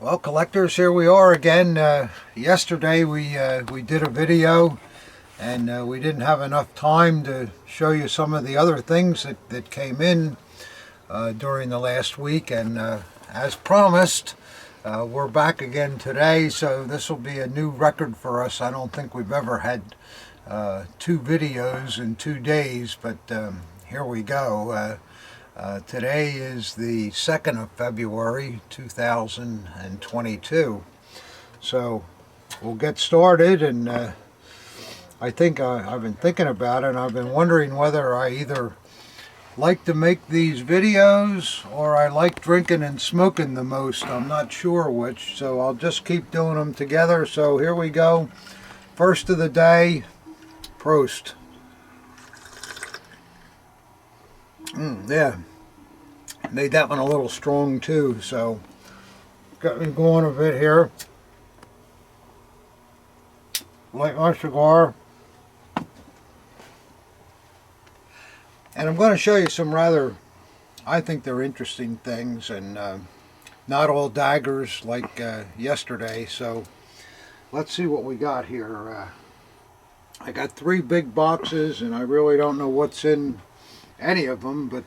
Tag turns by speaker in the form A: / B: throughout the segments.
A: Well, collectors, here we are again. Yesterday we did a video, and we didn't have enough time to show you some of the other things that came in during the last week. And as promised, we're back again today, so this will be a new record for us. I don't think we've ever had two videos in 2 days, but here we go. Today is the 2nd of February 2022. So we'll get started, and I think I've been thinking about it, and I've been wondering whether I either like to make these videos or I like drinking and smoking the most. I'm not sure which, so I'll just keep doing them together. So here we go. First of the day, Prost. Yeah, made that one a little strong too, so got me going a bit here. Light my cigar. And I'm going to show you some rather, I think they're interesting things, and not all daggers like yesterday. So let's see what we got here. I got 3 big boxes, and I really don't know what's in any of them, but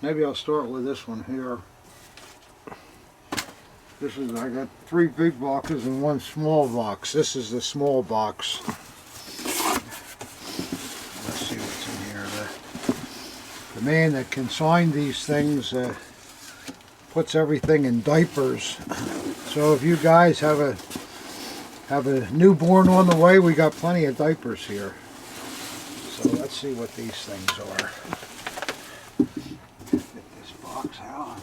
A: maybe I'll start with this one here. I got 3 big boxes and 1 small box. This is the small box. Let's see what's in here. The man that consigned these things puts everything in diapers. So if you guys have a newborn on the way, we got plenty of diapers here. So let's see what these things are. Get this box out.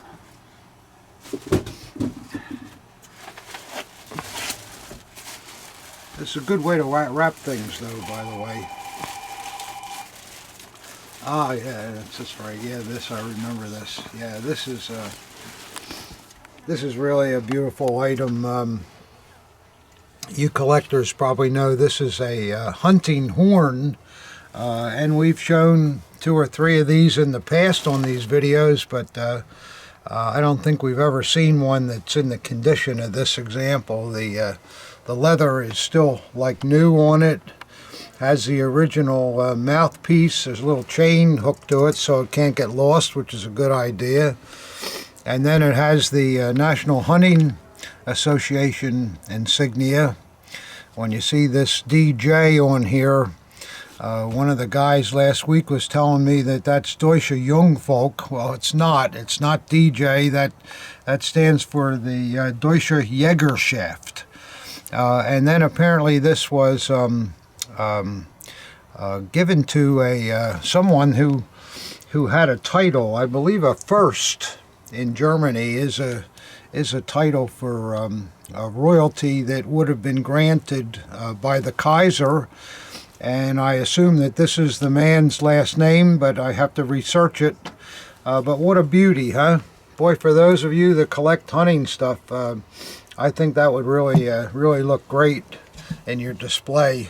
A: This is a good way to wrap things, though, by the way. Ah, yeah, that's just right. Yeah, this, I remember this. Yeah, this is really a beautiful item. You collectors probably know this is a hunting horn. And we've shown 2 or 3 of these in the past on these videos, but I don't think we've ever seen one that's in the condition of this example. The leather is still like new on it. Has the original mouthpiece. There's a little chain hooked to it so it can't get lost, which is a good idea. And then it has the National Hunting Association insignia. When you see this DJ on here, one of the guys last week was telling me that that's Deutsche Jungvolk. Well, it's not. It's not DJ. That stands for the Deutsche Jägerschaft. And then apparently this was given to someone who had a title. I believe a first in Germany is a title for a royalty that would have been granted by the Kaiser. And I assume that this is the man's last name, but I have to research it. But what a beauty, huh? Boy, for those of you that collect hunting stuff, I think that would really look great in your display.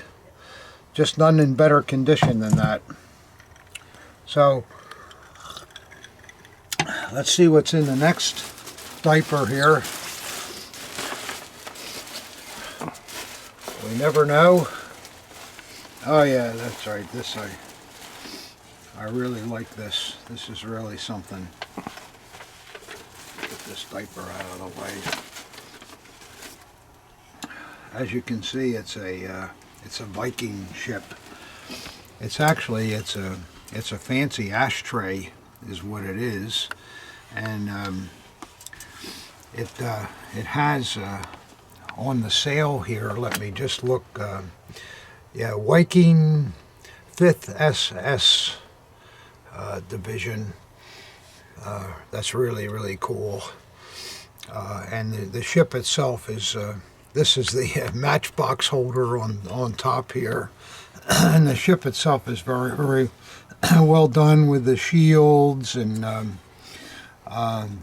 A: Just none in better condition than that. So, let's see what's in the next diaper here. We never know. Oh yeah, that's right. This I really like this. This is really something. Get this diaper out of the way. As you can see, it's a Viking ship. It's a fancy ashtray, is what it is, and it has on the sail here. Let me just look. Yeah, Viking 5th SS Division. That's really cool. And the ship itself is, this is the matchbox holder on top here. And the ship itself is very well done with the shields. And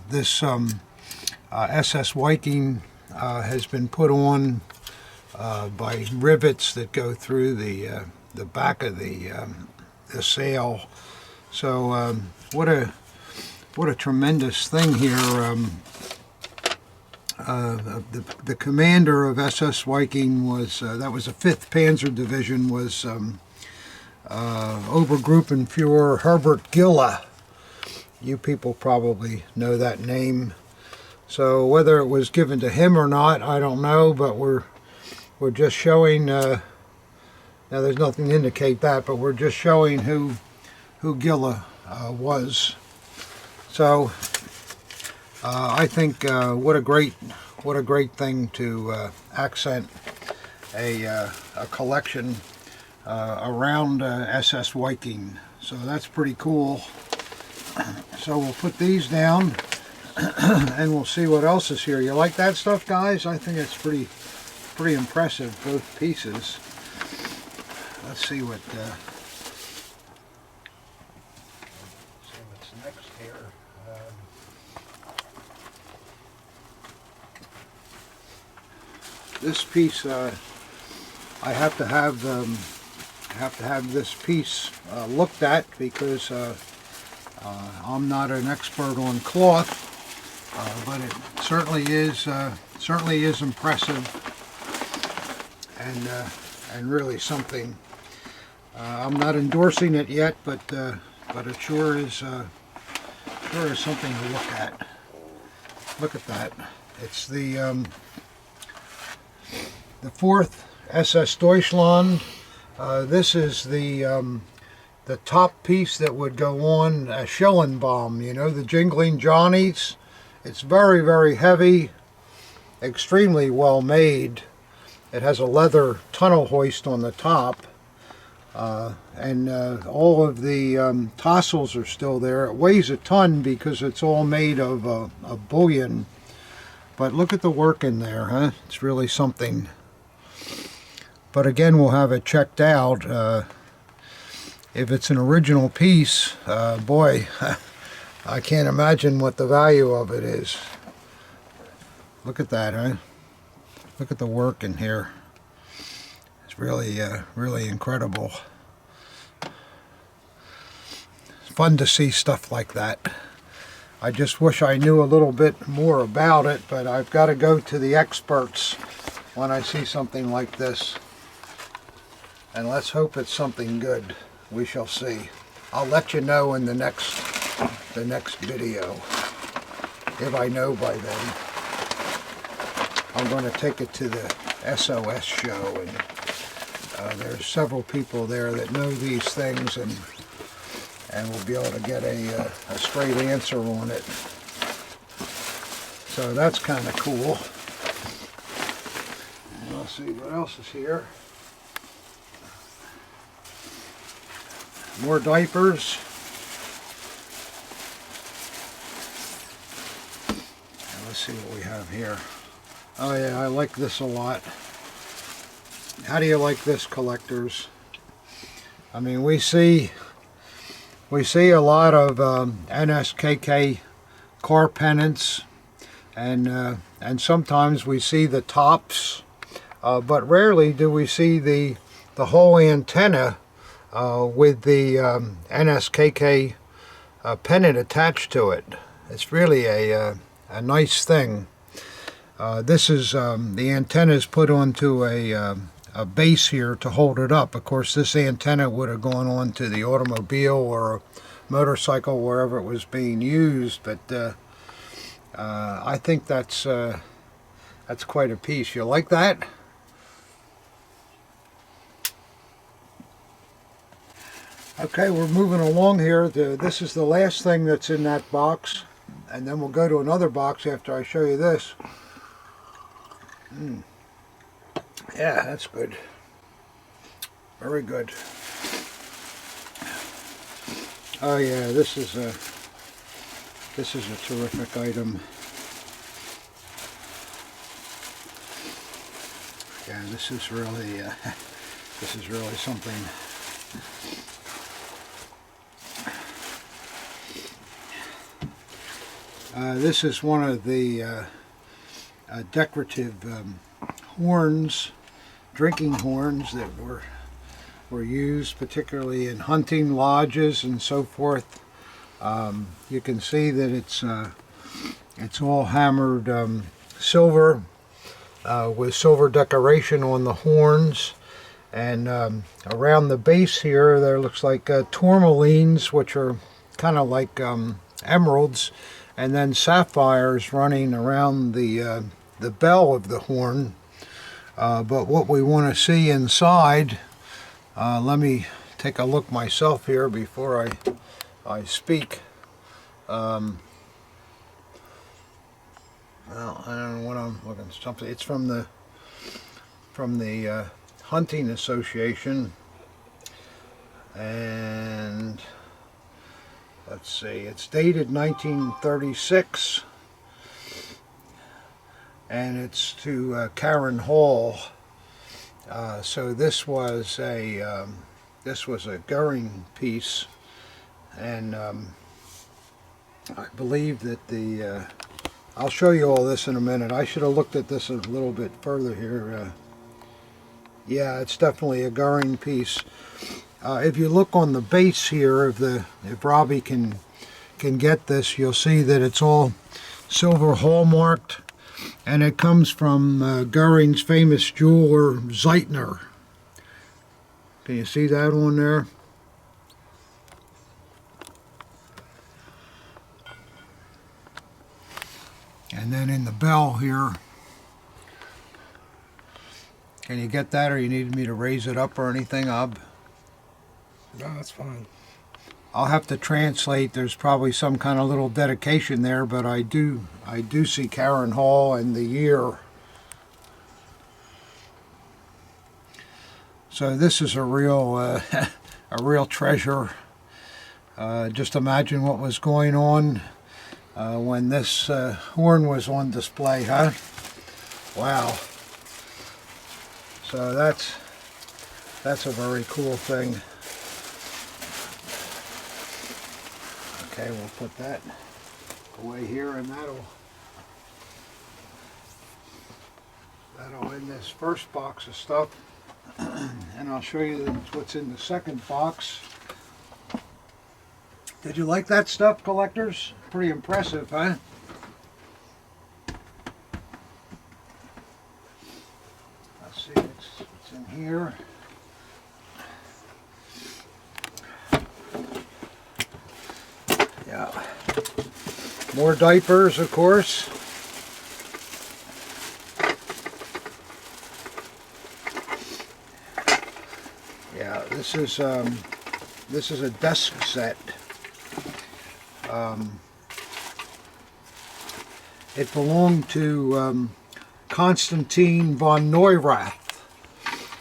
A: this SS Viking has been put on by rivets that go through the back of the sail. So what a tremendous thing here. the commander of SS Viking was, that was the 5th Panzer Division, was Obergruppenführer Herbert Gilla. You people probably know that name. So whether it was given to him or not, I don't know, but we're just showing, now there's nothing to indicate that, but we're just showing who Gilla was. So I think what a great thing to accent a collection around SS Viking. So that's pretty cool. So we'll put these down and we'll see what else is here. You like that stuff, guys? I think it's pretty impressive, both pieces. Let's see what's next here. This piece, I have to have this piece looked at, because I'm not an expert on cloth, but it certainly is impressive and really something. I'm not endorsing it yet, but it sure is something to look at. Look at that. It's the 4th SS Deutschland. This is the top piece that would go on a Schellenbaum, you know, the Jingling Johnnies. It's very, very heavy, extremely well made. It has a leather tunnel hoist on the top, and all of the tassels are still there. It weighs a ton because it's all made of bullion, but look at the work in there, huh? It's really something. But again, we'll have it checked out. If it's an original piece, boy, I can't imagine what the value of it is. Look at that, huh? Look at the work in here. It's really, really incredible. It's fun to see stuff like that. I just wish I knew a little bit more about it, but I've got to go to the experts when I see something like this. And let's hope it's something good. We shall see. I'll let you know in the next video, if I know by then. I'm going to take it to the SOS show, and there's several people there that know these things, and we'll be able to get a straight answer on it. So that's kind of cool. And let's see what else is here. More diapers. And let's see what we have here. Oh yeah, I like this a lot. How do you like this, collectors? I mean, we see a lot of NSKK car pennants, and sometimes we see the tops, but rarely do we see the whole antenna with the NSKK pennant attached to it. It's really a nice thing. This is the antenna is put onto a base here to hold it up. Of course, this antenna would have gone on to the automobile or a motorcycle, wherever it was being used. But I think that's quite a piece. You like that? Okay, we're moving along here. This is the last thing that's in that box, and then we'll go to another box after I show you this. Yeah, that's good. Very good. Oh yeah, this is a terrific item. Yeah, this is really something. This is one of the decorative horns, drinking horns that were used particularly in hunting lodges and so forth. You can see that it's all hammered silver with silver decoration on the horns. And around the base here, there looks like tourmalines, which are kind of like emeralds, and then sapphires running around the bell of the horn. But what we want to see inside, let me take a look myself here before I speak. Well, I don't know what I'm looking. Something. It's from the Hunting Association, and let's see. It's dated 1936, and it's to Karen Hall. So this was a Goering piece, and I believe that the I'll show you all this in a minute. I should have looked at this a little bit further here. Yeah, it's definitely a Goering piece. If you look on the base here, if Robbie can get this, you'll see that it's all silver hallmarked, and it comes from Goering's famous jeweler Zeitner. Can you see that on there? And then in the bell here, can you get that, or you need me to raise it up or anything, Ob?
B: No, that's fine.
A: I'll have to translate. There's probably some kind of little dedication there, but I do see Karen Hall and the year. So this is a real treasure. Just imagine what was going on when this horn was on display, huh? Wow. So that's a very cool thing. Okay, we'll put that away here, and that'll end this first box of stuff. And I'll show you what's in the second box. Did you like that stuff, collectors? Pretty impressive, huh? Let's see what's in here. Yeah. More diapers, of course. Yeah, this is a desk set. It belonged to Constantine von Neurath.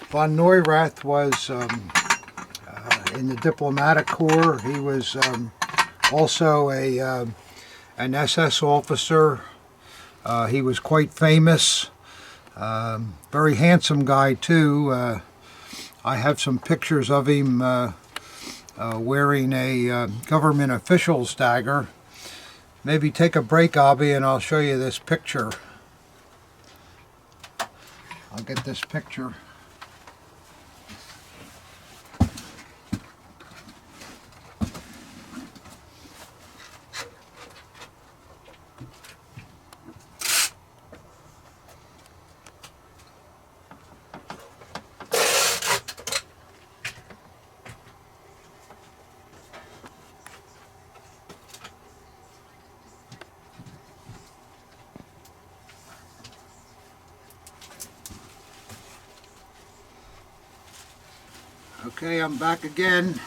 A: Von Neurath was in the diplomatic corps. He was also an SS officer. He was quite famous. Very handsome guy too. I have some pictures of him wearing a government official's dagger. Maybe take a break, Abby, and I'll show you this picture. I'll get this picture. Okay, I'm back again,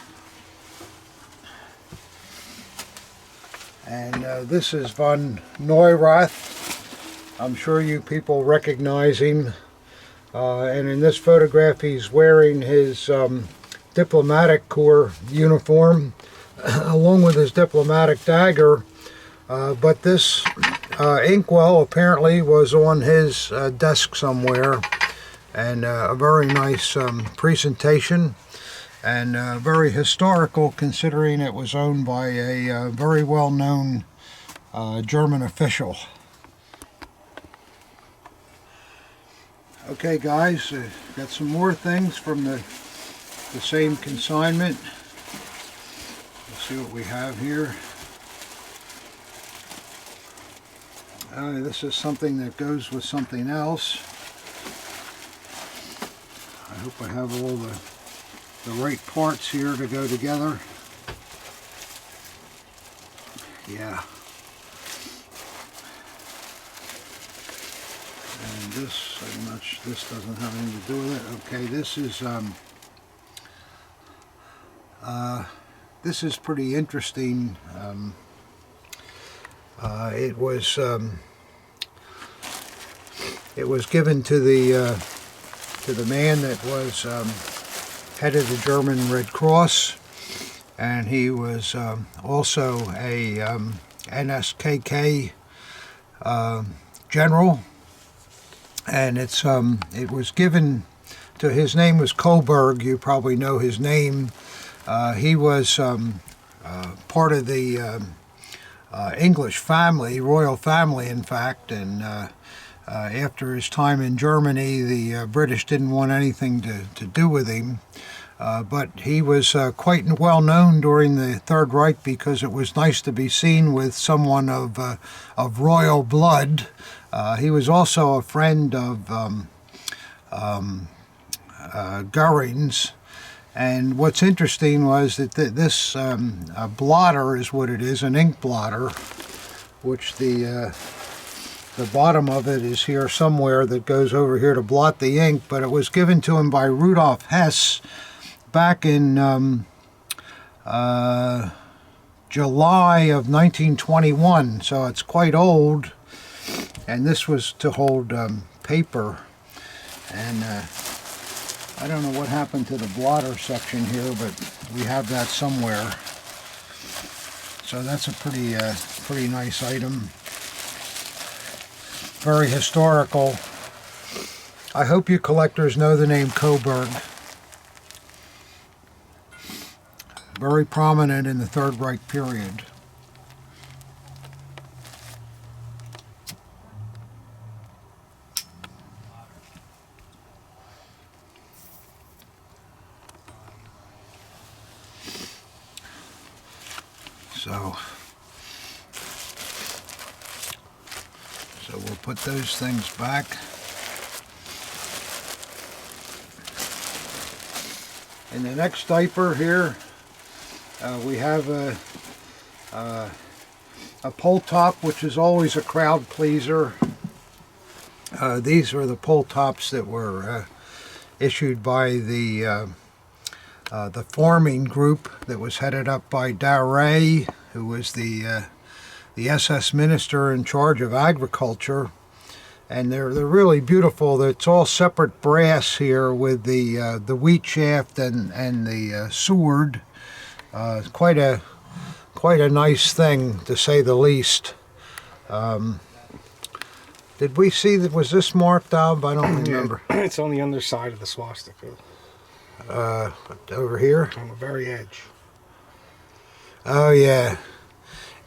A: and this is von Neurath. I'm sure you people recognize him, and in this photograph he's wearing his diplomatic corps uniform along with his diplomatic dagger, but this inkwell apparently was on his desk somewhere, and a very nice presentation. And very historical, considering it was owned by a very well-known German official. Okay, guys, got some more things from the same consignment. Let's see what we have here. This is something that goes with something else. I hope I have all the right parts here to go together. Yeah. And this, I'm not sure, this doesn't have anything to do with it. Okay, this is pretty interesting. It was given to the man that was head of the German Red Cross, and he was also a NSKK general. And it was given to, his name was Coburg. You probably know his name. He was part of the English family, royal family, in fact. And after his time in Germany, the British didn't want anything to do with him. But he was quite well known during the Third Reich because it was nice to be seen with someone of royal blood. He was also a friend of Goering's. And what's interesting was that this blotter is what it is, an ink blotter, which the bottom of it is here somewhere that goes over here to blot the ink, but it was given to him by Rudolf Hess back in July of 1921, so it's quite old. And this was to hold paper. And I don't know what happened to the blotter section here, but we have that somewhere. So that's a pretty nice item. Very historical. I hope you collectors know the name Coburg. Very prominent in the Third Reich period. So we'll put those things back. In the next diaper here, we have a pull top, which is always a crowd pleaser. These were the pull tops that were issued by the forming group that was headed up by Daré, who was the SS minister in charge of agriculture. And they're really beautiful. It's all separate brass here with the wheat shaft and the sword. Quite a nice thing, to say the least. Did we see that? Was this marked up? I don't remember.
B: It's on the underside of the swastika.
A: Over here?
B: On the very edge.
A: Oh, yeah.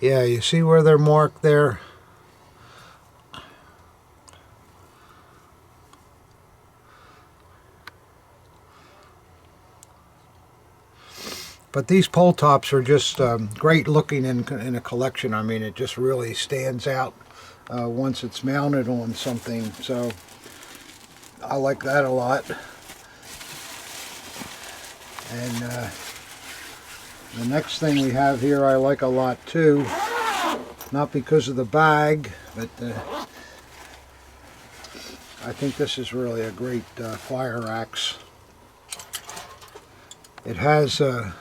A: Yeah, you see where they're marked there? But these pole tops are just great looking in a collection. I mean, it just really stands out once it's mounted on something. So I like that a lot. And the next thing we have here I like a lot too. Not because of the bag, but I think this is really a great fire axe. It has a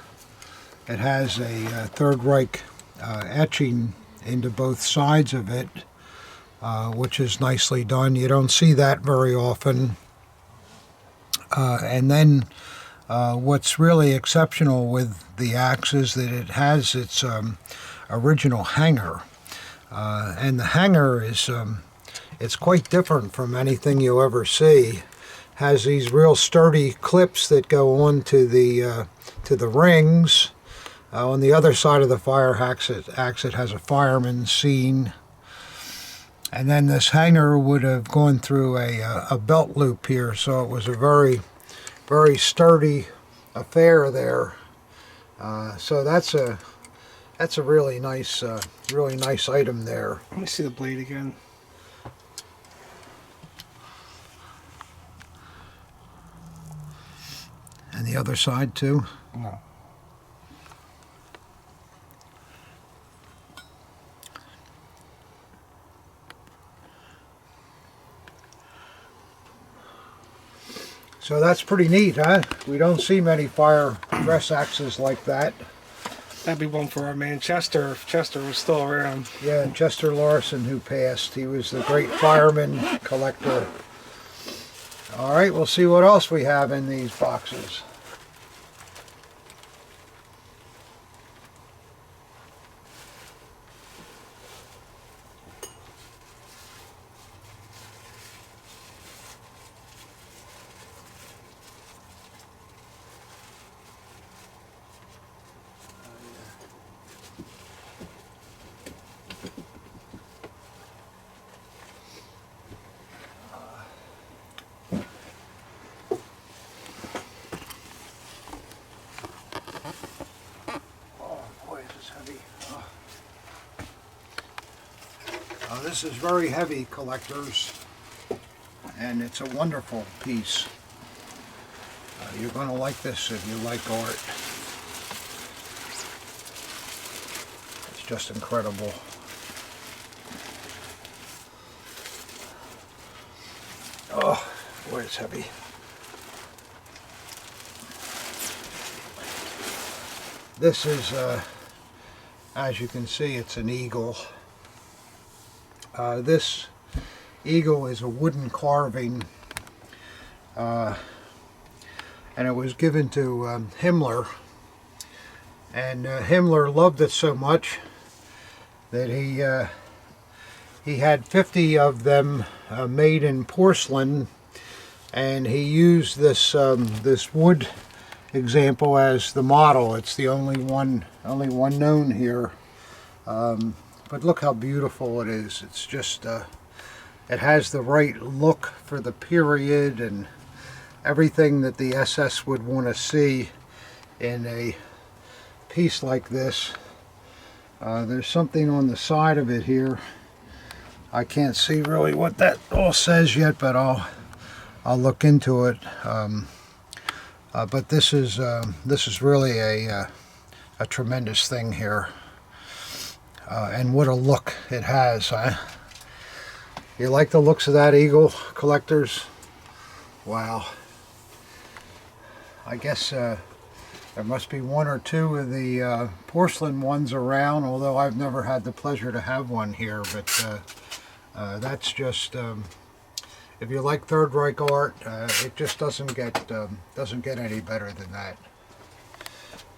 A: Third Reich etching into both sides of it, which is nicely done. You don't see that very often. And then what's really exceptional with the axe is that it has its original hanger. And the hanger is it's quite different from anything you ever see. Has these real sturdy clips that go on to the rings. On the other side of the fire axe, it has a fireman's scene. And then this hanger would have gone through a belt loop here, so it was a very, very sturdy affair there. So that's a really nice item there.
B: Let me see the blade again.
A: the other side too?
B: No.
A: So that's pretty neat, huh? We don't see many fire dress axes like that.
B: That'd be one for our man Chester, if Chester was still around.
A: Yeah, Chester Larson, who passed. He was the great fireman collector. All right, we'll see what else we have in these boxes. This is very heavy, collectors, and it's a wonderful piece. You're going to like this if you like art. It's just incredible. Oh, boy, it's heavy. This is, as you can see, it's an eagle. This eagle is a wooden carving, and it was given to Himmler, and Himmler loved it so much that he had 50 of them made in porcelain, and he used this this wood example as the model. It's the only one known here. But look how beautiful it is. It's just, it has the right look for the period and everything that the SS would want to see in a piece like this. There's something on the side of it here. I can't see really what that all says yet, but I'll look into it. But this is really a tremendous thing here. And what a look it has, huh? You like the looks of that eagle, collectors? Wow. I guess there must be one or two of the porcelain ones around, although I've never had the pleasure to have one here. But that's just, if you like Third Reich art, it just doesn't get any better than that.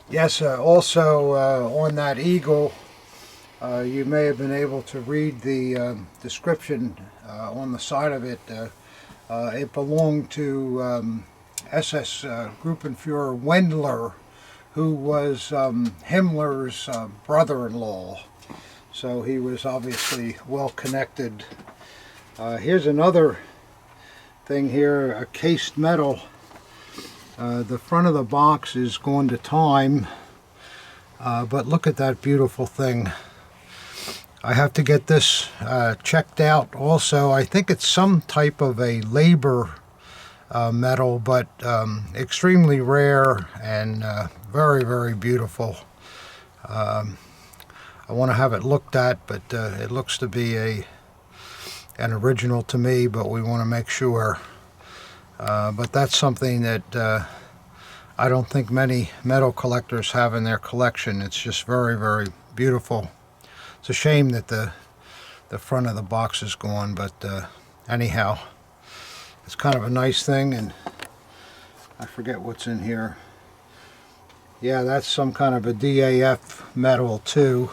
A: Yes, also on that eagle, you may have been able to read the description on the side of it. It belonged to SS Gruppenführer Wendler, who was Himmler's brother-in-law. So he was obviously well connected. Here's another thing here, a cased metal. The front of the box is going to time, but look at that beautiful thing. I have to get this checked out also. I think it's some type of a labor metal, but extremely rare and very, very beautiful. I want to have it looked at, but it looks to be an original to me, but we want to make sure. But that's something that I don't think many metal collectors have in their collection. It's just very, very beautiful. It's a shame that the front of the box is gone, but anyhow, it's kind of a nice thing, and I forget what's in here. Yeah, that's some kind of a DAF metal too.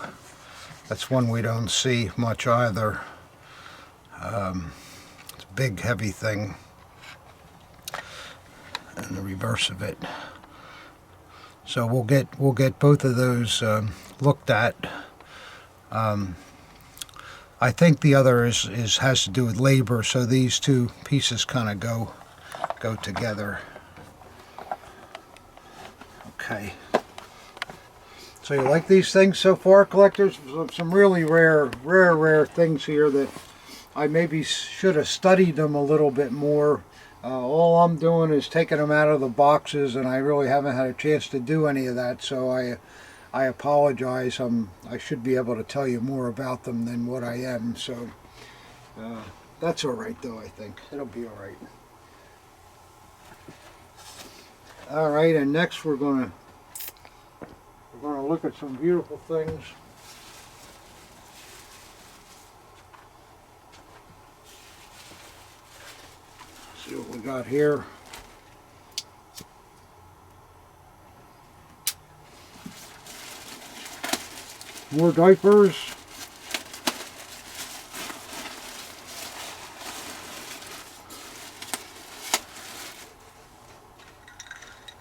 A: That's one we don't see much either. It's a big, heavy thing. And the reverse of it. So we'll get both of those looked at. I think the other has to do with labor, so these two pieces kind of go together. Okay. So you like these things so far, collectors? Some really rare things here that I maybe should have studied them a little bit more. All I'm doing is taking them out of the boxes, and I really haven't had a chance to do any of that, so I apologize. I should be able to tell you more about them than what I am, so that's all right though. I think it'll be all right. All right, and next we're gonna look at some beautiful things. See what we got here. More diapers.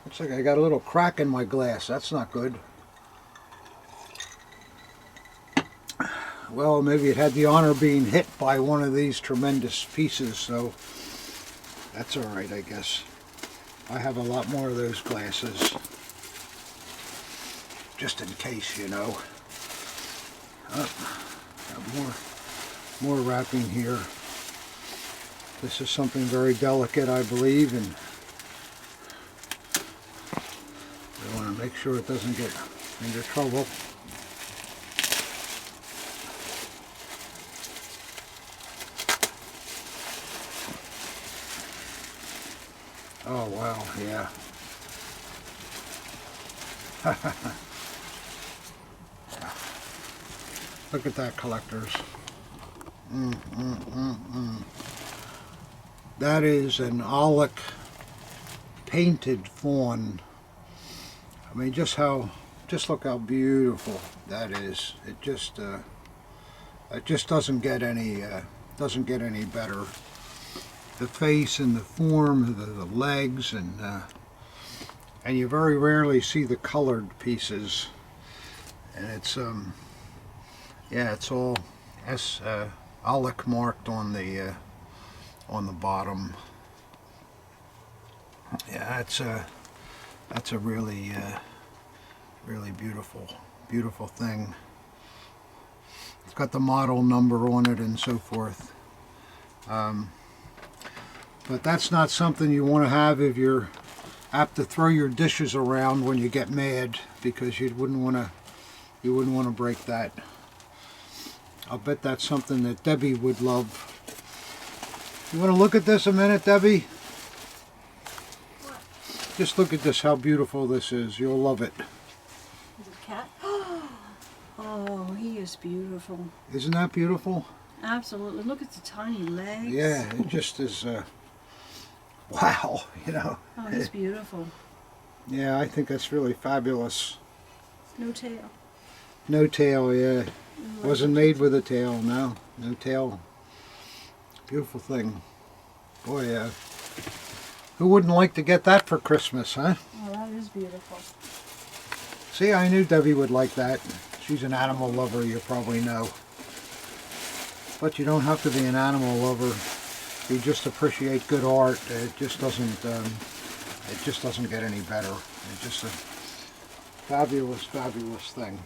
A: Looks like I got a little crack in my glass. That's not good. Well, maybe it had the honor of being hit by one of these tremendous pieces, so that's all right, I guess. I have a lot more of those glasses, just in case, you know. Got more wrapping here. This is something very delicate, I believe, and I want to make sure it doesn't get into trouble. Oh wow, yeah. Look at that, collectors. That is an aulic painted fawn. I mean, just look how beautiful that is. It just doesn't get any better. The face and the form, the legs, and you very rarely see the colored pieces. And it's yeah, it's all aulic marked on the bottom. Yeah, that's a really really beautiful thing. It's got the model number on it and so forth. But that's not something you want to have if you're apt to throw your dishes around when you get mad, because you wouldn't want to break that. I'll bet that's something that Debbie would love. You want to look at this a minute, Debbie?
C: What?
A: Just look at this, how beautiful this is. You'll love it.
C: Is it a cat? Oh, he is beautiful.
A: Isn't that beautiful?
C: Absolutely. Look at the tiny legs.
A: Yeah, it just is, wow, you know.
C: Oh, he's beautiful.
A: Yeah, I think that's really fabulous.
C: No tail.
A: No tail, yeah. Wasn't made with a tail, no. No tail. Beautiful thing. Boy, who wouldn't like to get that for Christmas, huh?
C: Oh, that is beautiful.
A: See, I knew Debbie would like that. She's an animal lover, you probably know. But you don't have to be an animal lover. You just appreciate good art. It just doesn't get any better. It's just a fabulous thing.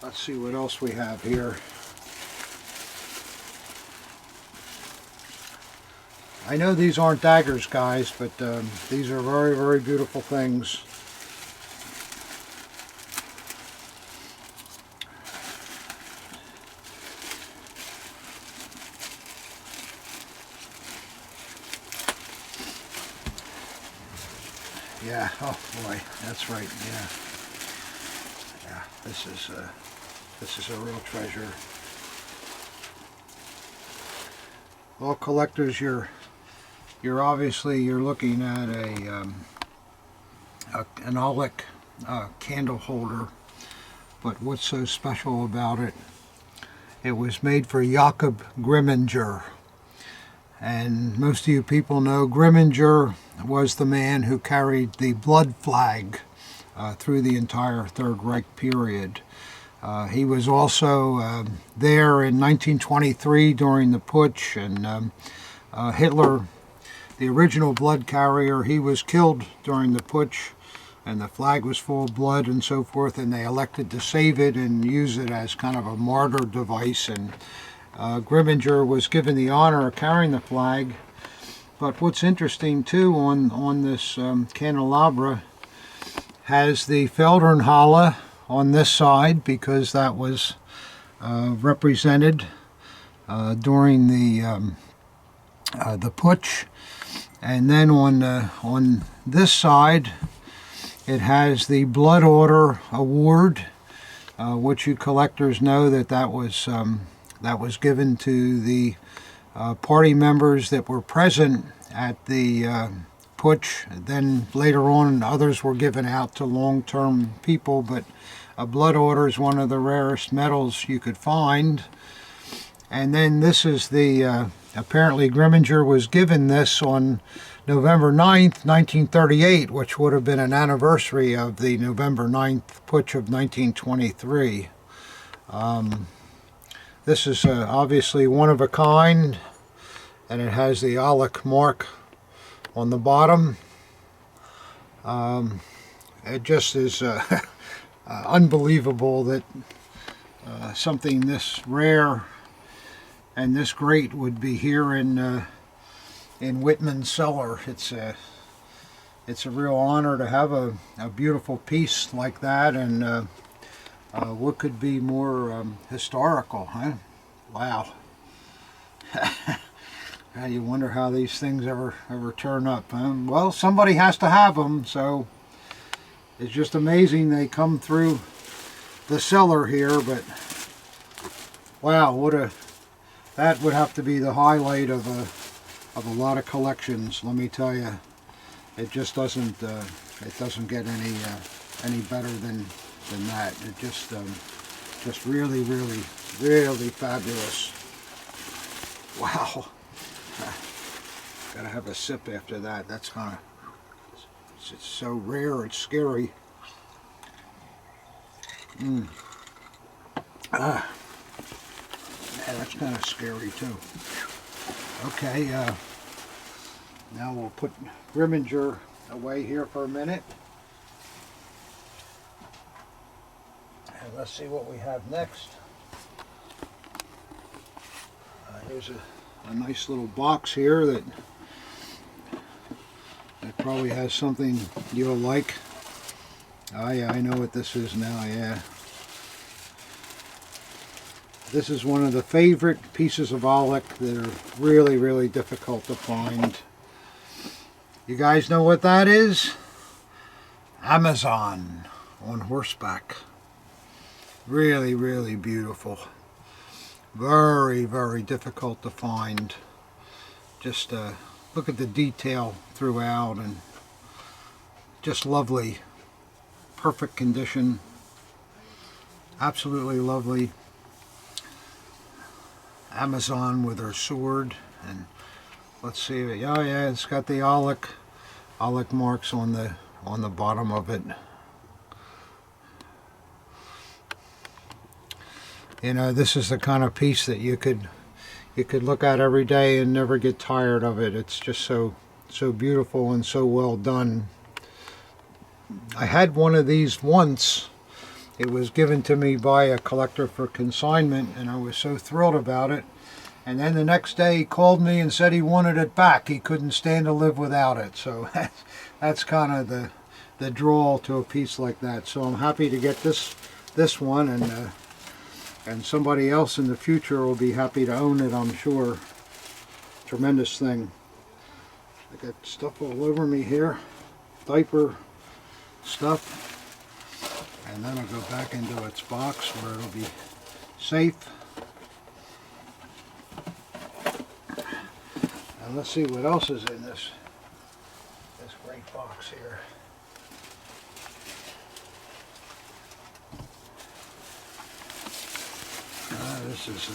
A: Let's see what else we have here. I know these aren't daggers, guys, but these are very beautiful things. Yeah, oh boy, that's right, yeah. Yeah, this is a real treasure. Well, collectors, you're obviously looking at an aulic candle holder, but what's so special about it? It was made for Jakob Grimminger, and most of you people know Grimminger was the man who carried the blood flag through the entire Third Reich period. He was also there in 1923 during the putsch, and Hitler, the original blood carrier, he was killed during the putsch and the flag was full of blood and so forth, and they elected to save it and use it as kind of a martyr device. And Grimminger was given the honor of carrying the flag. But what's interesting too on this candelabra has the Feldherrnhalle on this side, because that was represented during the putsch. And then on this side, it has the Blood Order Award, which you collectors know that was given to the party members that were present at the putsch. Then later on, others were given out to long-term people, but a Blood Order is one of the rarest medals you could find. And then this is the, apparently Grimminger was given this on November 9th, 1938, which would have been an anniversary of the November 9th putsch of 1923. This is obviously one of a kind, and it has the Aulic mark on the bottom. It just is unbelievable that something this rare and this great would be here in Whitman's cellar. It's a real honor to have a beautiful piece like that, and what could be more historical, huh? Wow. You wonder how these things ever turn up. Well, somebody has to have them, so it's just amazing they come through the cellar here. But wow, that would have to be the highlight of a lot of collections. Let me tell you, it just doesn't get any better than that. It just really fabulous. Wow. Gotta have a sip after that. That's kind of, it's so rare, it's scary. Yeah, that's kind of scary too. Okay, now we'll put Grimminger away here for a minute. And let's see what we have next. Here's a nice little box here that probably has something you'll like. Oh yeah, I know what this is now, yeah. This is one of the favorite pieces of Aulic that are really difficult to find. You guys know what that is? Amazon on horseback. Really beautiful. Very difficult to find. Just look at the detail throughout, and just lovely. Perfect condition. Absolutely lovely. Amazon with her sword, and let's see. Oh yeah, it's got the Aulic marks on the bottom of it. You know, this is the kind of piece that you could look at every day and never get tired of it. It's just so beautiful and so well done. I had one of these once. It was given to me by a collector for consignment, and I was so thrilled about it. And then the next day he called me and said he wanted it back. He couldn't stand to live without it. So that's kind of the draw to a piece like that. So I'm happy to get this one, and somebody else in the future will be happy to own it, I'm sure. Tremendous thing. I got stuff all over me here. Diaper stuff. And then it'll go back into its box where it'll be safe. And let's see what else is in this great box here. This is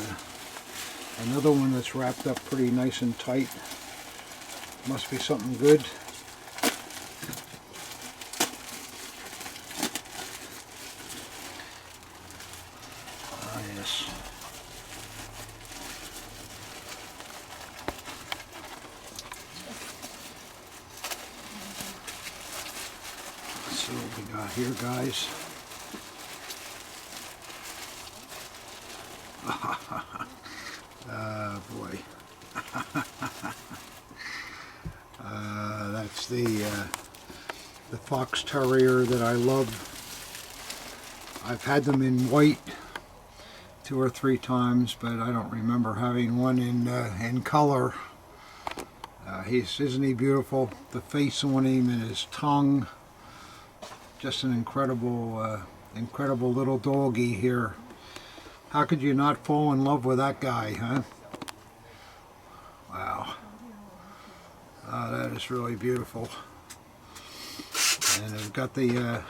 A: another one that's wrapped up pretty nice and tight. Must be something good. Yes. So here, guys. Boy. That's the fox terrier that I love. I've had them in white 2 or 3 times, but I don't remember having one in color. Isn't he beautiful? The face on him and his tongue. Just an incredible, incredible little doggy here. How could you not fall in love with that guy, huh? Wow. That is really beautiful. And it's got the,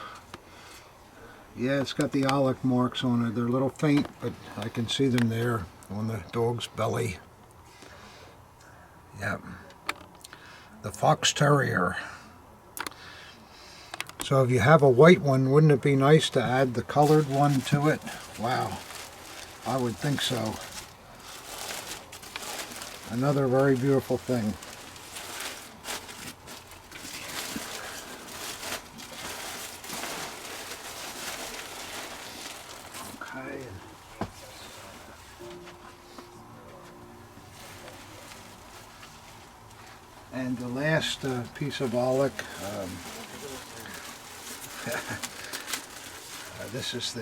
A: it's got the Alec marks on it. They're a little faint, but I can see them there on the dog's belly. Yep. The Fox Terrier. So if you have a white one, wouldn't it be nice to add the colored one to it? Wow. I would think so. Another very beautiful thing. Okay. And the last piece of Alec, this is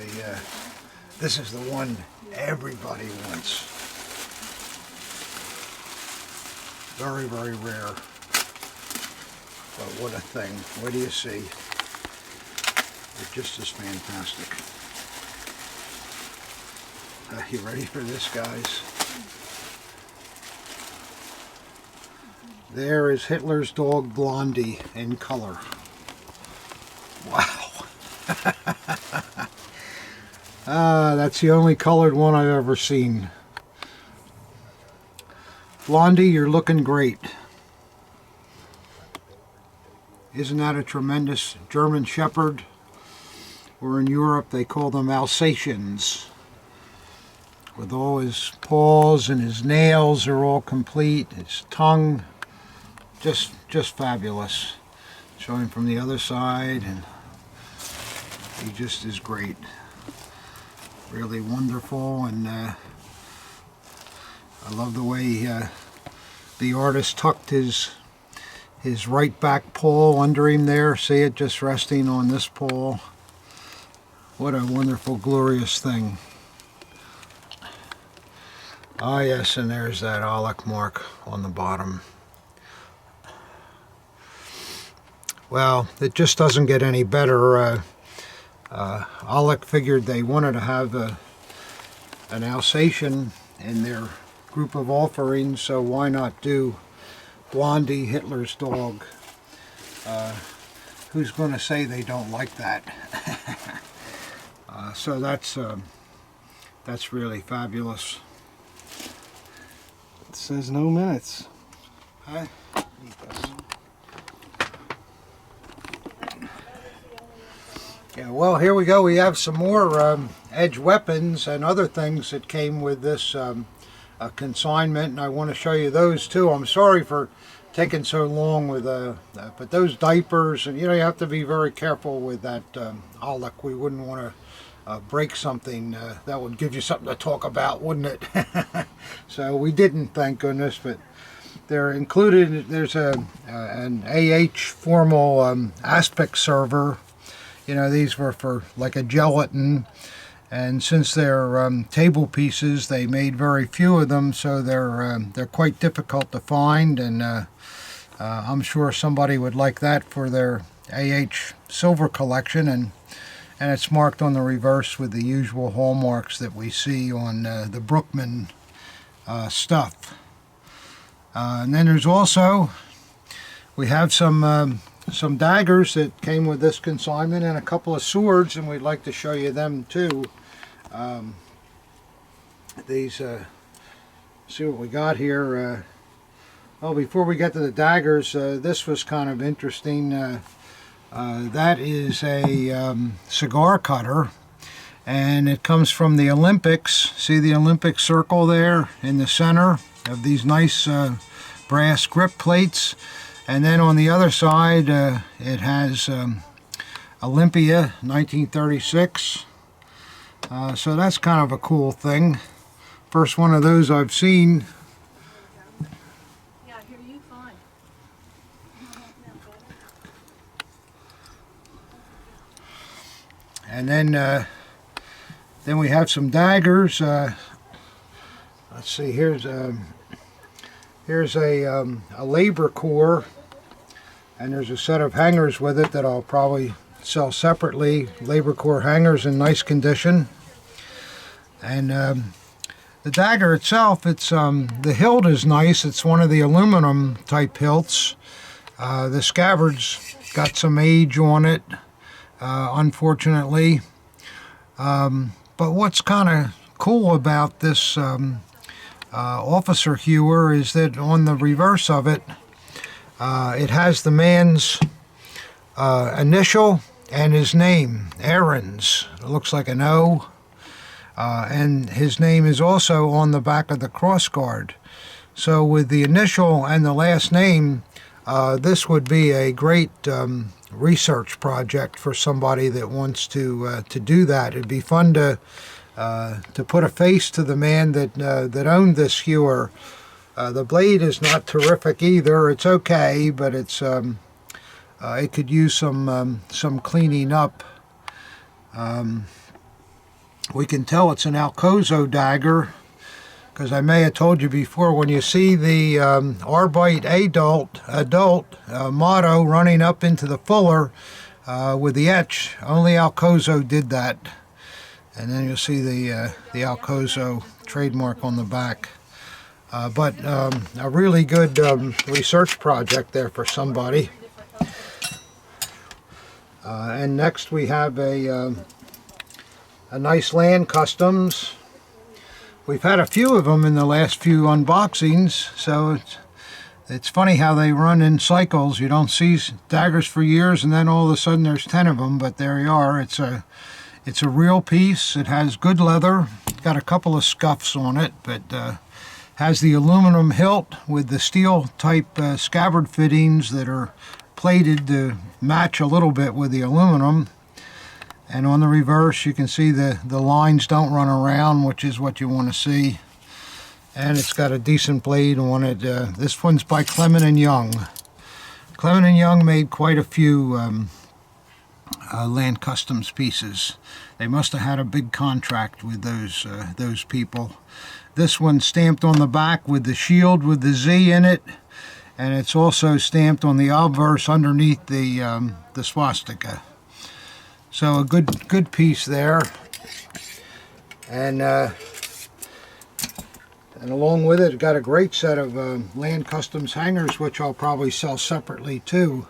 A: the one everybody wants. Very, very rare. But what a thing. What do you see? It just is fantastic. You ready for this, guys? There is Hitler's dog Blondie in color. Wow. That's the only colored one I've ever seen. Blondie, you're looking great. Isn't that a tremendous German Shepherd? Or in Europe they call them Alsatians. With all his paws and his nails are all complete. His tongue, just fabulous. Show him from the other side, and he just is great. Really wonderful, and I love the way the artist tucked his right back paw under him there. See it just resting on this paw. What a wonderful, glorious thing. Ah, yes, and there's that Alec mark on the bottom. Well, it just doesn't get any better. Alec figured they wanted to have an Alsatian in their group of offerings, so why not do Blondie, Hitler's dog? Who's going to say they don't like that? So that's really fabulous.
B: It says no minutes.
A: Huh? Yeah, well, here we go. We have some more edge weapons and other things that came with this consignment, and I want to show you those too. I'm sorry for taking so long with but those diapers, and you have to be very careful with that Alec. We wouldn't want to break something. That would give you something to talk about, wouldn't it? So we didn't, thank goodness. But they're included. There's an AH formal aspect server. These were for like a gelatin, and since they're table pieces, they made very few of them, so they're quite difficult to find, and I'm sure somebody would like that for their AH silver collection, and it's marked on the reverse with the usual hallmarks that we see on the Brookman stuff. And then there's also, we have some daggers that came with this consignment and a couple of swords, and we'd like to show you them too. These, see what we got here. Well, before we get to the daggers, this was kind of interesting. That is a cigar cutter, and it comes from the Olympics. See the Olympic circle there in the center of these nice brass grip plates. And then on the other side, it has Olympia, 1936. So that's kind of a cool thing. First one of those I've seen.
C: Yeah, here you fine.
A: And then we have some daggers. Let's see. Here's a labor core, and there's a set of hangers with it that I'll probably sell separately. Labor core hangers in nice condition. And the dagger itself, it's the hilt is nice. It's one of the aluminum type hilts. The scabbard's got some age on it, unfortunately. But what's kind of cool about this officer hewer is that on the reverse of it, it has the man's initial and his name, Aaron's. It looks like an O. And his name is also on the back of the crossguard. So with the initial and the last name, this would be a great research project for somebody that wants to do that. It'd be fun to put a face to the man that owned this hewer. The blade is not terrific either. It's okay, but it's it could use some cleaning up. We can tell it's an Alcozo dagger because I may have told you before, when you see the Arbite adult motto running up into the fuller with the etch, only Alcozo did that. And then you'll see the Alcozo trademark on the back. But a really good research project there for somebody. And next we have a nice Land Customs. We've had a few of them in the last few unboxings, so it's funny how they run in cycles. You don't see daggers for years, and then all of a sudden there's 10 of them. But there you are. It's a real piece. It has good leather. Got a couple of scuffs on it, but has the aluminum hilt with the steel type scabbard fittings that are plated to match a little bit with the aluminum. And on the reverse, you can see the lines don't run around, which is what you want to see. And it's got a decent blade on it. This one's by Clement & Young. Clement & Young made quite a few Land Customs pieces. They must have had a big contract with those people. This one's stamped on the back with the shield with the Z in it. And it's also stamped on the obverse underneath the swastika. So a good piece there, and along with it, got a great set of Land Customs hangers, which I'll probably sell separately too.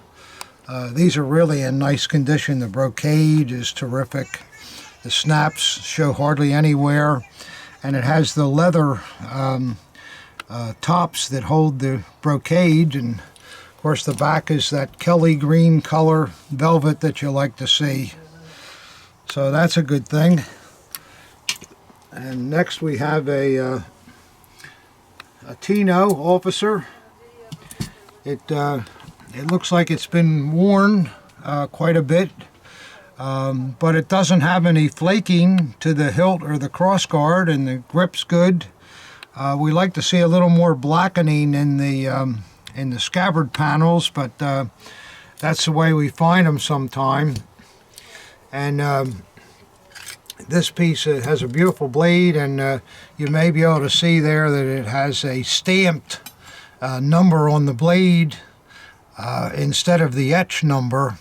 A: These are really in nice condition. The brocade is terrific. The snaps show hardly anywhere, and it has the leather tops that hold the brocade, and of course the back is that Kelly green color velvet that you like to see. So that's a good thing. And next we have a Tino officer. It looks like it's been worn quite a bit, but it doesn't have any flaking to the hilt or the crossguard, and the grip's good. We like to see a little more blackening in the scabbard panels, but that's the way we find them sometime. And this piece has a beautiful blade, and you may be able to see there that it has a stamped number on the blade instead of the etch number.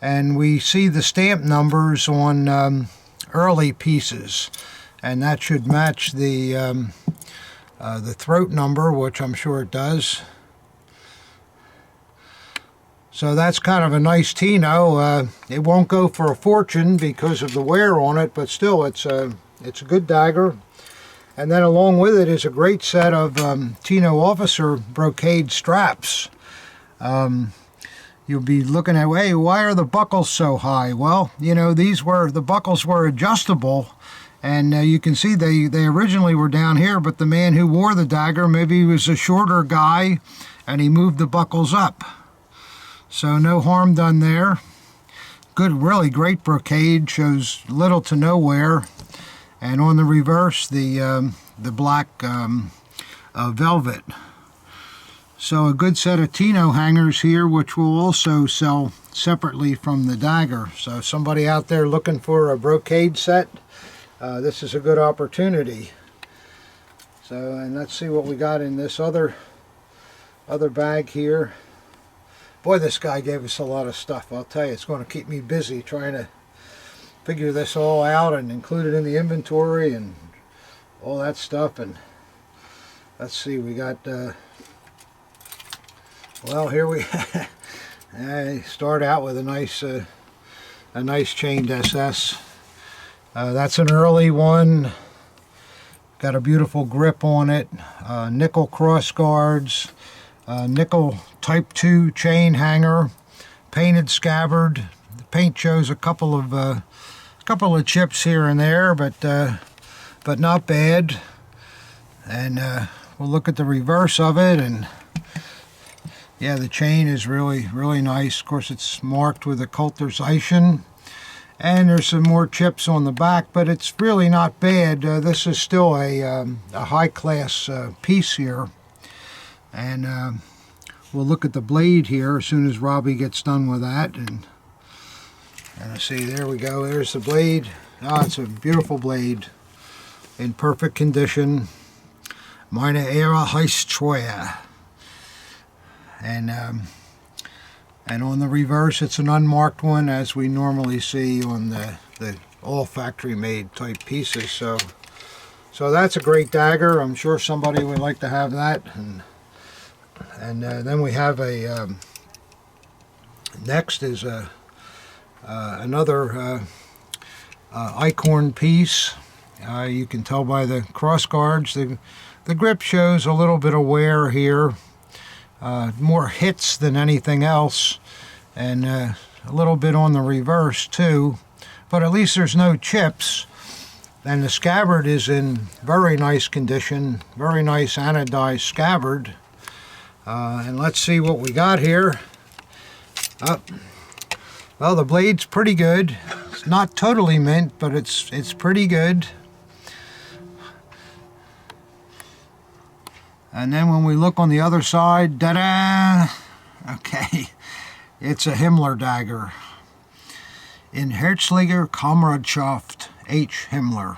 A: And we see the stamp numbers on early pieces, and that should match the throat number, which I'm sure it does. So that's kind of a nice Tino. It won't go for a fortune because of the wear on it, but still it's a good dagger. And then along with it is a great set of Tino officer brocade straps. You'll be looking at, hey, why are the buckles so high? Well, you know, the buckles were adjustable, and you can see they originally were down here, but the man who wore the dagger, maybe he was a shorter guy, and he moved the buckles up. So no harm done there. good, really great brocade, shows little to no wear. And on the reverse, the black velvet. So a good set of Tino hangers here, which will also sell separately from the dagger. So somebody out there looking for a brocade set, this is a good opportunity. So, and let's see what we got in this other bag here. Boy, this guy gave us a lot of stuff. I'll tell you, it's going to keep me busy trying to figure this all out and include it in the inventory and all that stuff. And let's see, we got well, here we I start out with a nice chained SS. That's an early one. Got a beautiful grip on it. Nickel cross guards. Nickel Type 2 chain hanger. Painted scabbard. The paint shows a couple of chips here and there, but not bad. And we'll look at the reverse of it, and yeah, the chain is really nice. Of course, it's marked with a Coulter's Eischen, and there's some more chips on the back, but it's really not bad. This is still a high-class piece here, and we'll look at the blade here as soon as Robbie gets done with that. And I see, there we go. There's the blade. It's a beautiful blade in perfect condition. Meine Ehre heißt Troja. And on the reverse, it's an unmarked one, as we normally see on the all factory made type pieces. So that's a great dagger. I'm sure somebody would like to have that. And then we have a next is another Eichhorn piece. You can tell by the cross guards. The grip shows a little bit of wear here. More hits than anything else, and a little bit on the reverse too, but at least there's no chips. And the scabbard is in very nice condition, very nice anodized scabbard. And let's see what we got here. Well, the blade's pretty good. It's not totally mint, but it's pretty good. And then when we look on the other side, da-da! Okay, it's a Himmler dagger. In Herzliche Kameradschaft, H. Himmler.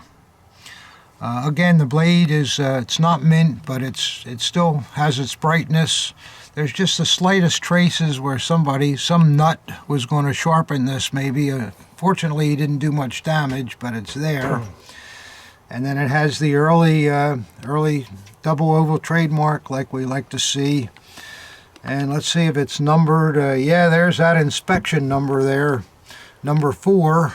A: Again, the blade is, it's not mint, but it still has its brightness. There's just the slightest traces where some nut was going to sharpen this maybe. Fortunately, he didn't do much damage, but it's there. And then it has the early double oval trademark like we like to see. And let's see if it's numbered. Yeah, there's that inspection number there, number 4.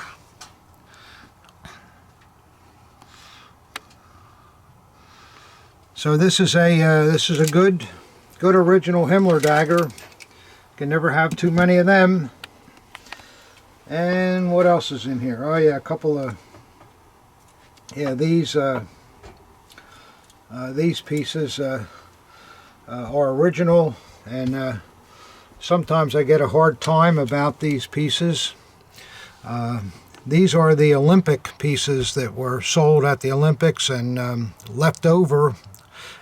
A: So this is a good original Himmler dagger. Can never have too many of them. And what else is in here? Oh yeah, a couple of these pieces are original, and sometimes I get a hard time about these pieces. These are the Olympic pieces that were sold at the Olympics and left over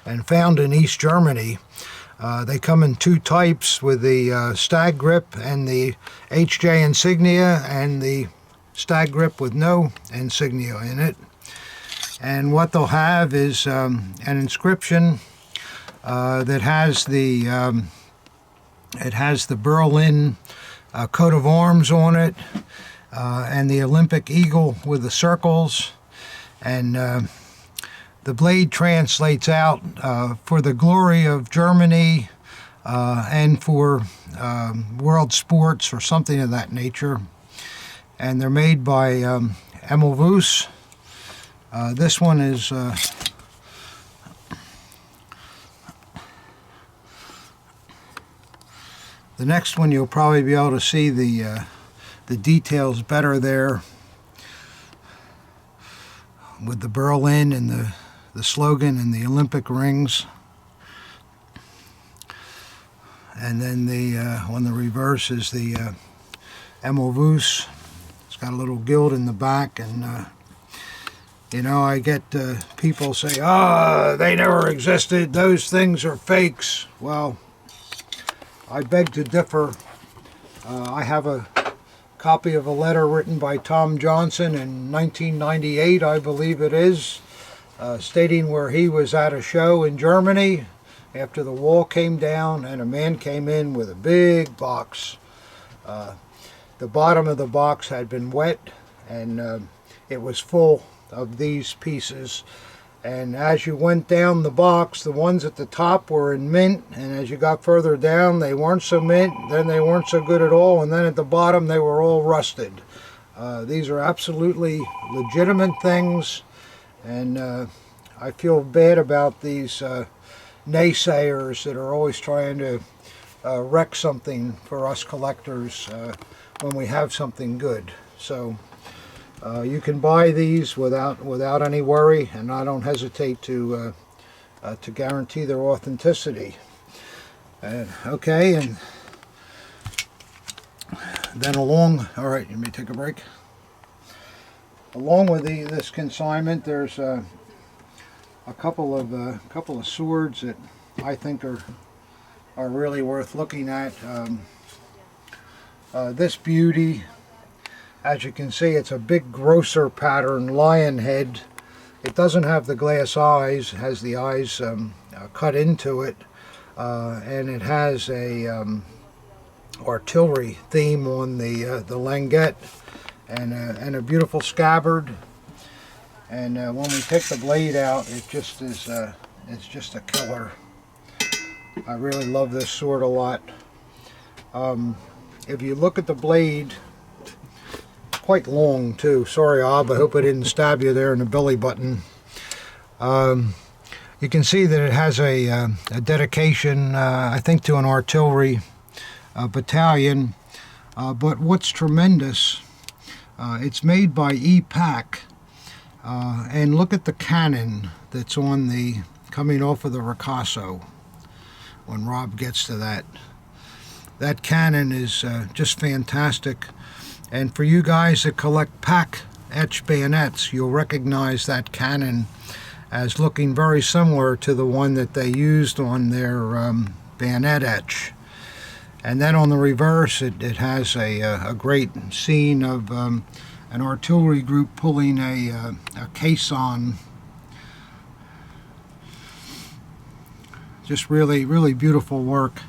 A: and found in East Germany. They come in 2 types, with the stag grip and the HJ insignia, and the stag grip with no insignia in it. And what they'll have is an inscription that has the Berlin coat of arms on it, and the Olympic eagle with the circles, and the blade translates out for the glory of Germany and for world sports or something of that nature. And they're made by Emmelvoos. This one is the next one. You'll probably be able to see the details better there, with the Berlin and the slogan and the Olympic rings. And then on the reverse is the Emelvoos. It's got a little gilt in the back, and you know, I get people say, they never existed, those things are fakes. Well, I beg to differ. I have a copy of a letter written by Tom Johnson in 1998, I believe it is, stating where he was at a show in Germany after the wall came down, and a man came in with a big box. The bottom of the box had been wet, and it was full of these pieces. And as you went down the box, the ones at the top were in mint, and as you got further down, they weren't so mint, then they weren't so good at all, and then at the bottom, they were all rusted. These are absolutely legitimate things, and I feel bad about these naysayers that are always trying to wreck something for us collectors when we have something good. So you can buy these without any worry, and I don't hesitate to guarantee their authenticity. Okay, and then all right, let me take a break. Along with this consignment, there's a couple of swords that I think are really worth looking at. This beauty, as you can see, it's a big grosser pattern lion head. It doesn't have the glass eyes, it has the eyes cut into it, and it has a artillery theme on the languette, and a beautiful scabbard. And when we take the blade out, it just is it's just a killer. I really love this sword a lot. If you look at the blade, quite long too. Sorry, Ob, I hope I didn't stab you there in the belly button. You can see that it has a dedication, I think, to an artillery battalion. But what's tremendous, it's made by E-Pack, and look at the cannon that's on the coming off of the ricasso. When Rob gets to that, that cannon is just fantastic. And for you guys that collect pack etch bayonets, you'll recognize that cannon as looking very similar to the one that they used on their bayonet etch. And then on the reverse, it has a great scene of an artillery group pulling a caisson. Just really, really beautiful work.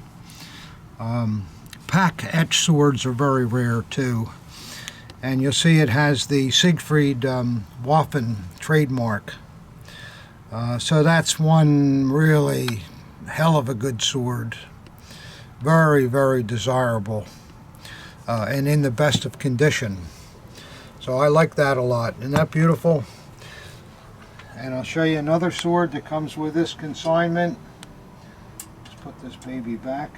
A: Pack etch swords are very rare too. And you'll see it has the Siegfried Waffen trademark. So that's one really hell of a good sword. Very, very desirable, and in the best of condition. So I like that a lot. Isn't that beautiful? And I'll show you another sword that comes with this consignment. Let's put this baby back.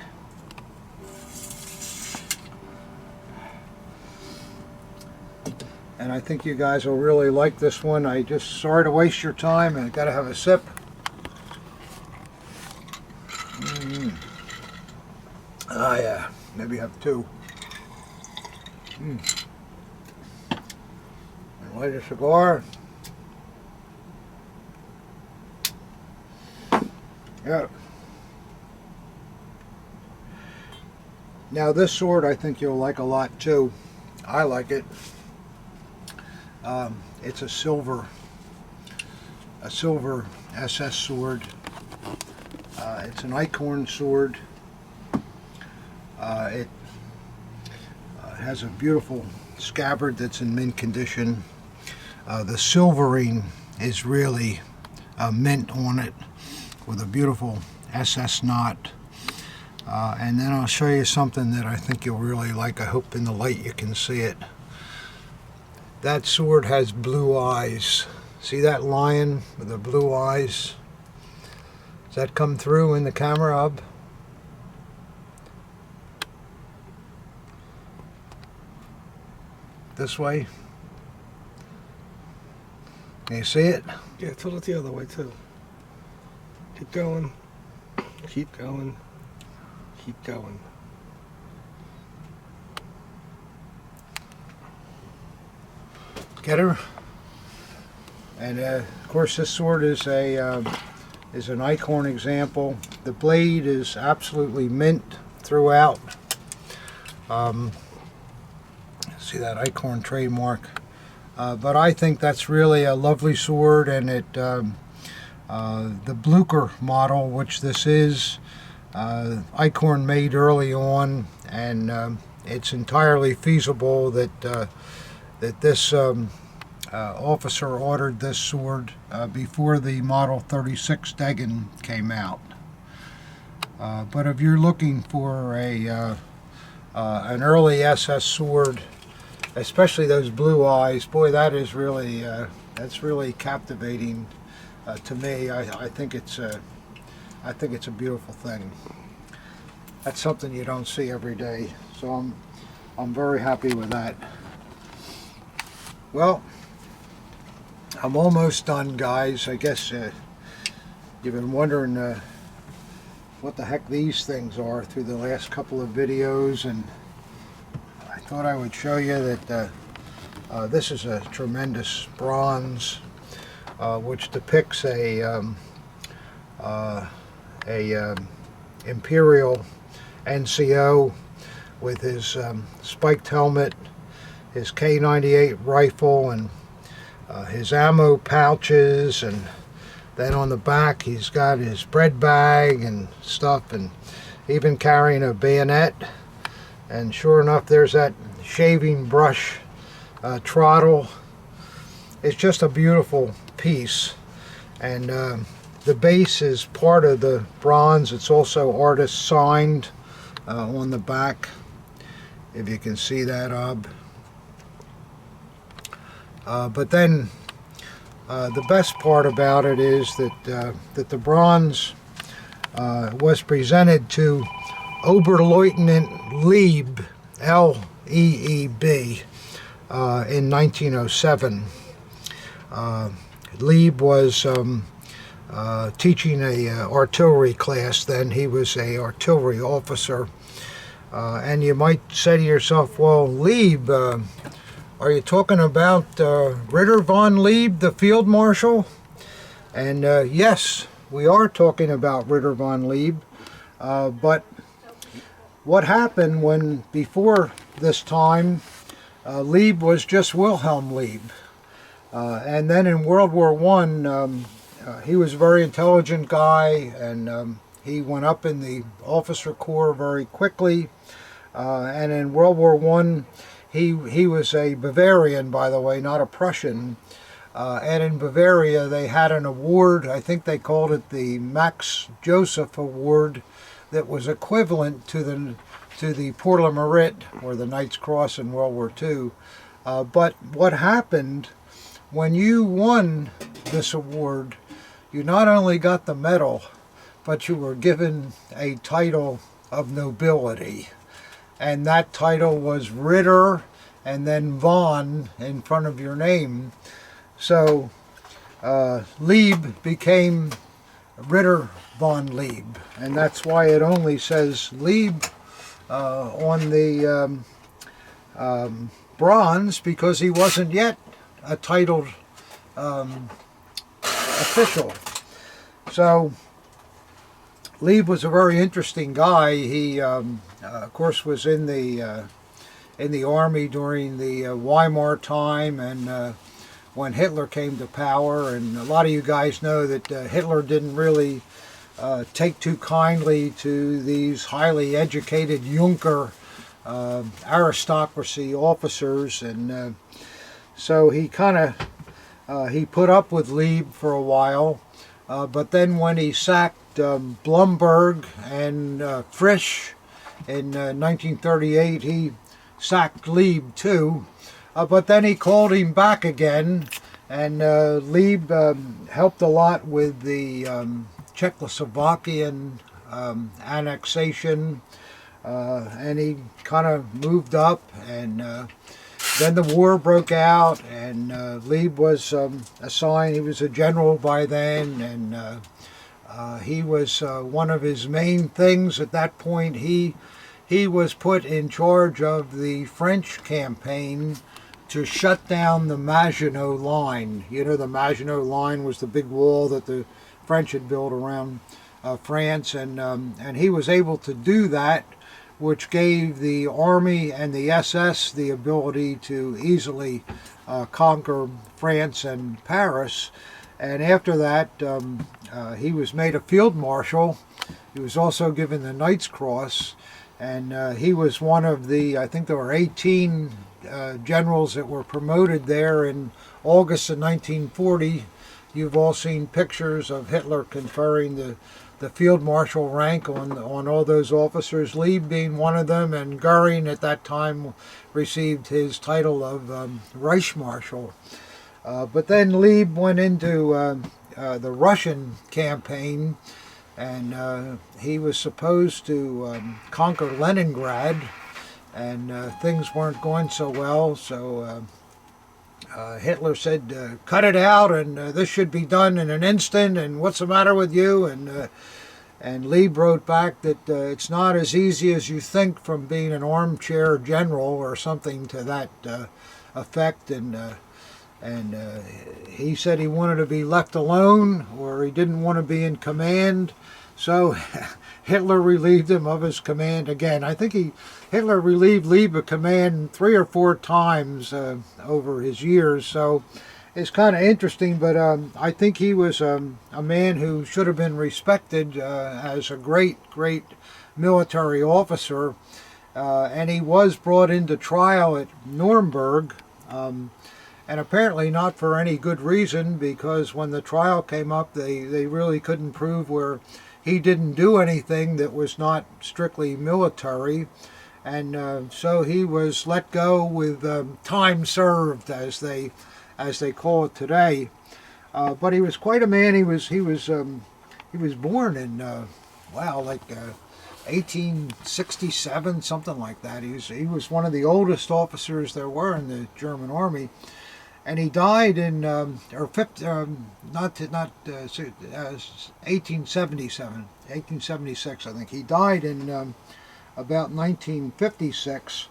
A: And I think you guys will really like this one. Sorry to waste your time, and I gotta have a sip. Ah, yeah, maybe have two. And light a cigar. Yeah. Now this sword I think you'll like a lot too. I like it. It's a silver SS sword. It's an Eichhorn sword. It has a beautiful scabbard that's in mint condition. The silvering is really mint on it with a beautiful SS knot. And then I'll show you something that I think you'll really like. I hope in the light you can see it. That sword has blue eyes. See that lion with the blue eyes? Does that come through in the camera, Ub? This way? Can you see it?
B: Yeah, tilt it the other way too. Keep going. Keep going. Keep going.
A: Get her? And of course, this sword is an Eichhorn example. The blade is absolutely mint throughout. See that Eichhorn trademark. But I think that's really a lovely sword, and the Blucher model, which this is, Eichhorn made early on, and it's entirely feasible that this officer ordered this sword before the Model 36 Degen came out. But if you're looking for an early SS sword, especially those blue eyes, boy, that's really captivating to me. I think it's a beautiful thing. That's something you don't see every day, so I'm very happy with that. Well, I'm almost done, guys. I guess you've been wondering what the heck these things are through the last couple of videos, and I thought I would show you that this is a tremendous bronze, which depicts a Imperial NCO with his spiked helmet, his K98 rifle, and his ammo pouches, and then on the back he's got his bread bag and stuff, and even carrying a bayonet. And sure enough, there's that shaving brush trottle. It's just a beautiful piece, and the base is part of the bronze. It's also artist signed on the back, if you can see that, but then the best part about it is that the bronze was presented to Oberleutnant Lieb, L-E-E-B, in 1907. Lieb was teaching a artillery class then. He was a artillery officer. And you might say to yourself, well, Lieb, are you talking about Ritter von Lieb, the field marshal? And yes, we are talking about Ritter von Lieb. But what happened when, before this time, Lieb was just Wilhelm Lieb. And then in World War I, he was a very intelligent guy, and he went up in the officer corps very quickly. And in World War I, he was a Bavarian, by the way, not a Prussian. And in Bavaria, they had an award, I think they called it the Max Joseph Award, that was equivalent to the Pour le Mérite, or the Knight's Cross in World War II. But what happened, when you won this award, you not only got the medal, but you were given a title of nobility. And that title was Ritter, and then von in front of your name. So Lieb became Ritter von Lieb, and that's why it only says Lieb on the bronze, because he wasn't yet a titled official. So Lieb was a very interesting guy. He, of course, was in the army during the Weimar time, and when Hitler came to power. And a lot of you guys know that Hitler didn't really take too kindly to these highly educated Junker aristocracy officers, and so he kind of he put up with Lieb for a while. But then when he sacked Blumberg and Frisch in 1938, he sacked Lieb too. But then he called him back again, and Lieb helped a lot with the Czechoslovakian annexation, and he kind of moved up, and then the war broke out, and Lieb was assigned. He was a general by then, and he was one of his main things at that point. He was put in charge of the French campaign to shut down the Maginot Line. You know, the Maginot Line was the big wall that the French had built around France, and he was able to do that, which gave the Army and the SS the ability to easily conquer France and Paris. And after that, he was made a field marshal. He was also given the Knight's Cross, and he was one of the, I think there were 18 generals that were promoted there in August of 1940. You've all seen pictures of Hitler conferring the field marshal rank on all those officers, Lieb being one of them, and Goering at that time received his title of Reichsmarschall. But then Lieb went into the Russian campaign, and he was supposed to conquer Leningrad, and things weren't going so well, so Hitler said, cut it out, and this should be done in an instant, and what's the matter with you? And Lieb wrote back that it's not as easy as you think from being an armchair general or something to that effect, and he said he wanted to be left alone, or he didn't want to be in command, so Hitler relieved him of his command again. I think Hitler relieved Lieb of command 3 or 4 times over his years, so it's kind of interesting, but I think he was a man who should have been respected as a great military officer, and he was brought into trial at Nuremberg, and apparently not for any good reason, because when the trial came up, they really couldn't prove where he didn't do anything that was not strictly military, and so he was let go with time served, as they call it today. But he was quite a man. He was born in 1867, something like that. He was one of the oldest officers there were in the German army, and he died in 1876. I think he died in about 1956.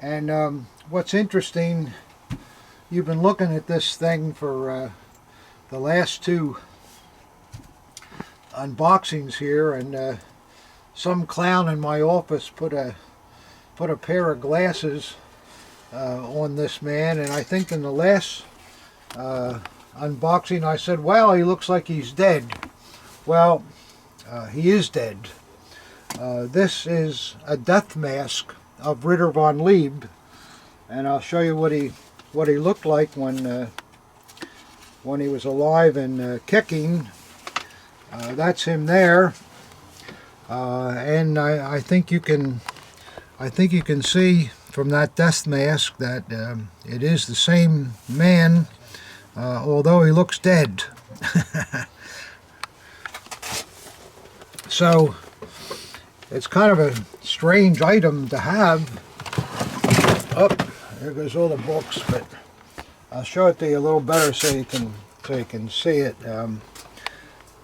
A: And what's interesting, you've been looking at this thing for the last 2 unboxings here, and some clown in my office put a pair of glasses on this man, and I think in the last unboxing I said, well, he looks like he's dead. Well, he is dead. This is a death mask of Ritter von Lieb, and I'll show you what he looked like when he was alive and kicking. That's him there, and I think you can see from that death mask that it is the same man, although he looks dead. So it's kind of a strange item to have. Oh, there goes all the books, but I'll show it to you a little better so you can see it.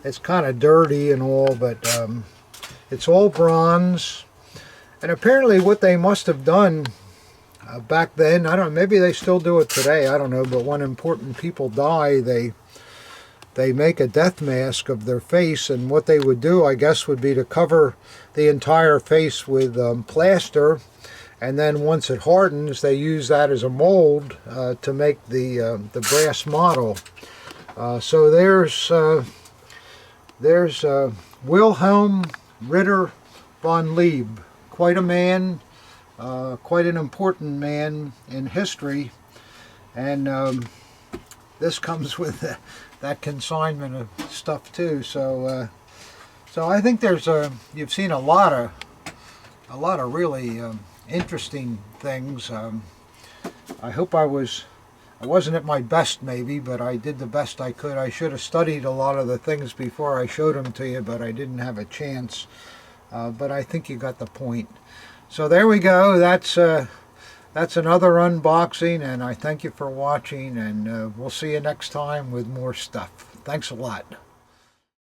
A: It's kind of dirty and all, but it's all bronze. And apparently what they must have done back then, I don't know, maybe they still do it today, I don't know, but when important people die, they make a death mask of their face, and what they would do, I guess, would be to cover the entire face with plaster, and then once it hardens, they use that as a mold to make the brass model. So there's Wilhelm Ritter von Lieb. Quite a man, quite an important man in history, and this comes with that consignment of stuff too. So I think you've seen a lot of really interesting things. I hope I wasn't at my best maybe, but I did the best I could. I should have studied a lot of the things before I showed them to you, but I didn't have a chance. But I think you got the point. So there we go. That's another unboxing, and I thank you for watching, and we'll see you next time with more stuff. Thanks a lot.